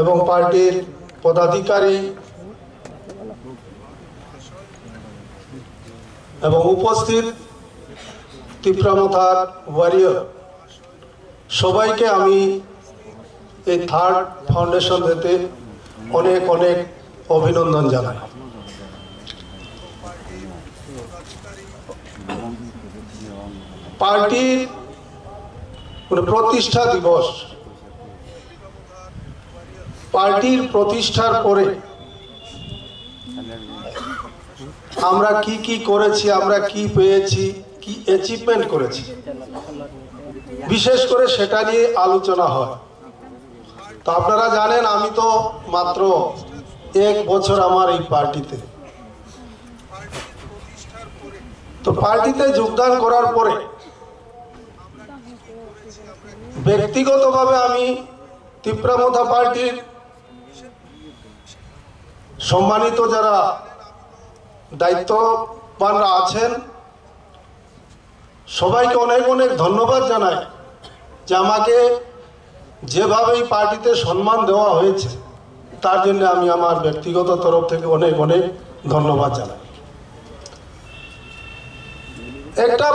এবং পার্টির পদাধিকারী এবং উপস্থিত তিপ্রামথার ওয়ারিয়র সবাইকে আমি এই থার্ড ফাউন্ডেশন ডেতে অনেক অনেক অভিনন্দন জানাই। পার্টির প্রতিষ্ঠা দিবস, পার্টির প্রতিষ্ঠার পরে আমরা কি কি করেছি, আমরা কি পেয়েছি, কি অ্যাচিভমেন্ট করেছি, বিশেষ করে সেটা নিয়ে আলোচনা হয়। তো আপনারা জানেন আমি তো মাত্র 1 বছর আমার এই পার্টিতে। তো পার্টিতে যোগদান করার পরে ব্যক্তিগতভাবে আমি তিপ্রামথা পার্টির সম্মানিত যারা দায়িত্ববানরা আছেন সবাইকে অনেক অনেক ধন্যবাদ জানাই যে আমাকে যেভাবে এই পার্টিতে সম্মান দেওয়া হয়েছে তার জন্য আমি আমার ব্যক্তিগত তরফ থেকে অনেক অনেক ধন্যবাদ জানাই। একটা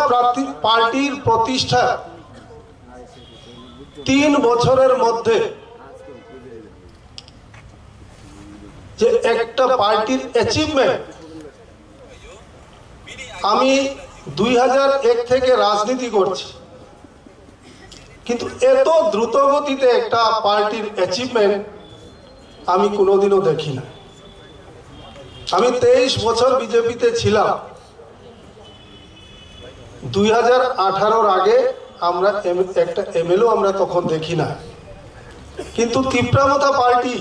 পার্টির প্রতিষ্ঠা 3 বছরের মধ্যে যে একটা পার্টির অ্যাচিভমেন্ট, আমি 2001 থেকে রাজনীতি করছি, কিন্তু এত দ্রুত গতিতে একটা পার্টির অ্যাচিভমেন্ট আমি কোনোদিনও দেখি না। আমি 23 বছর বিজেপিতে ছিলাম। 2018-র আগে আমরা একটা এমএলএ আমরা তখন দেখি না, কিন্তু তিপ্রামথা পার্টি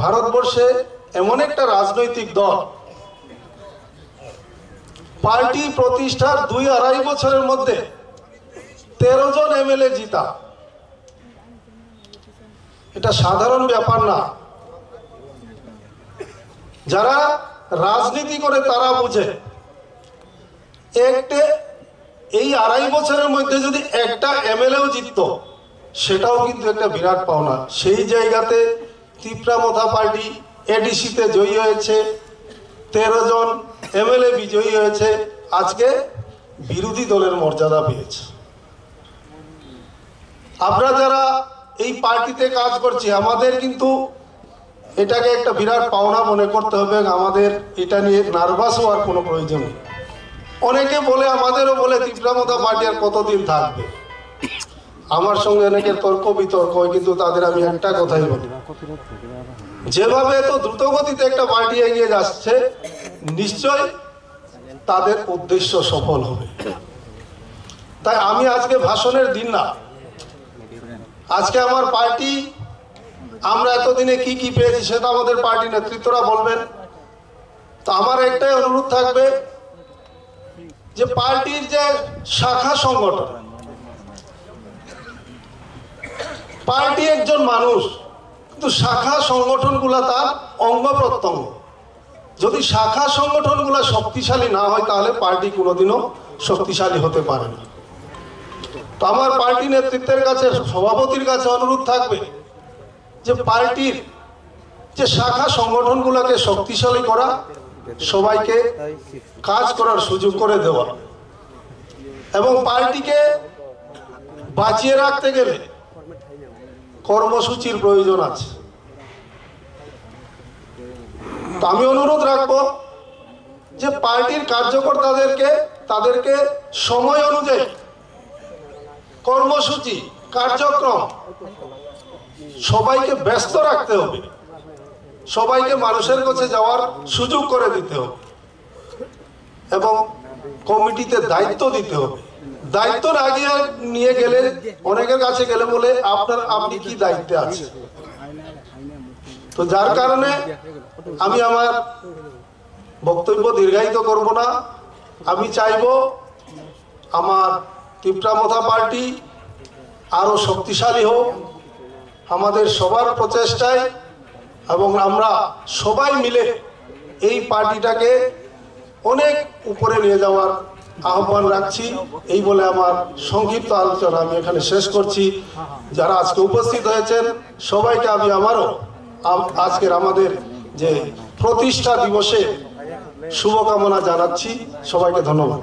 ভারতবর্ষে এমন একটা রাজনৈতিক দল, পার্টি প্রতিষ্ঠার 2-2.5 বছরের মধ্যে 13 জন এমএলএ জিতা। এটা সাধারণ ব্যাপার না। যারা রাজনীতি করে তারা বুঝে এই 2.5 বছরের মধ্যে যদি একটা এমএলএও জিতত সেটাও কিন্তু একটা বিরাট পাওনা। সেই জায়গাতে তিপ্রামথা পার্টি এডিসিতে জয়ী হয়েছে, 13 জন এমএলএ বিজয়ী হয়েছে, আজকে বিরোধী দলের মর্যাদা পেয়েছে। আমরা যারা এই পার্টিতে কাজ করছি আমাদের কিন্তু এটাকে একটা বিরাট পাওনা মনে করতে হবে। আমাদের এটা নিয়ে নার্ভাস হওয়ার কোনো প্রয়োজন নেই। অনেকে বলে, আমাদেরও বলে তিপ্রামথা পার্টি আর কতদিন থাকবে। আমার সঙ্গে অনেকের তর্ক বিতর্ক হয়, কিন্তু তাদের আমি একটা কথাই বলি, যেভাবে এত দ্রুত গতিতে একটা পার্টি এগিয়ে যাচ্ছে নিশ্চয় তাদের উদ্দেশ্য সফল হবে। তাই আমি আজকে ভাষণের দিন না, আজকে আমার পার্টি আমরা এতদিনে কি কি পেয়েছি সেটা আমাদের পার্টি নেতৃত্বরা বলবেন। তো আমার একটাই অনুরোধ থাকবে যে পার্টির যে শাখা সংগঠন, পার্টি একজন মানুষ, কিন্তু শাখা সংগঠনগুলা তার অঙ্গ প্রত্যঙ্গ। যদি শাখা সংগঠনগুলা শক্তিশালী না হয় তাহলে পার্টি কোনোদিনও শক্তিশালী হতে পারে না। তো আমার পার্টি নেতৃত্বের কাছে, সভাপতির কাছে অনুরোধ থাকবে যে পার্টির যে শাখা সংগঠনগুলোকে শক্তিশালী করা, সবাইকে কাজ করার সুযোগ করে দেওয়া, এবং পার্টিকে বাঁচিয়ে রাখতে গেলে কর্মসূচির প্রয়োজন আছে। তো আমি অনুরোধ রাখবো যে পার্টির তাদেরকে সময় অনুযায়ী কর্মসূচি, কার্যক্রম সবাইকে ব্যস্ত রাখতে হবে, সবাইকে মানুষের কাছে যাওয়ার সুযোগ করে দিতে হবে, এবং কমিটিতে দায়িত্ব দিতে হবে। দায়িত্ব না নিয়ে গেলে, অনেকের কাছে গেলে বলে আপনি কি দায়িত্বে আছেন। তো যার কারণে আমি আমার বক্তব্য দীর্ঘায়িত করব না। আমি চাইব আমার তিপ্রামথা পার্টি আরো শক্তিশালী হোক, আমাদের সবার প্রচেষ্টায়, এবং আমরা সবাই মিলে এই পার্টিটাকে অনেক উপরে নিয়ে যাওয়ার আহ্বান রাখছি। এই বলে আমার সংক্ষিপ্ত আলোচনা আমি এখানে শেষ করছি। যারা আজকে উপস্থিত হয়েছেন সবাইকে আমি আমারও আজকের আমাদের যে প্রতিষ্ঠা দিবসে শুভকামনা জানাচ্ছি। সবাইকে ধন্যবাদ।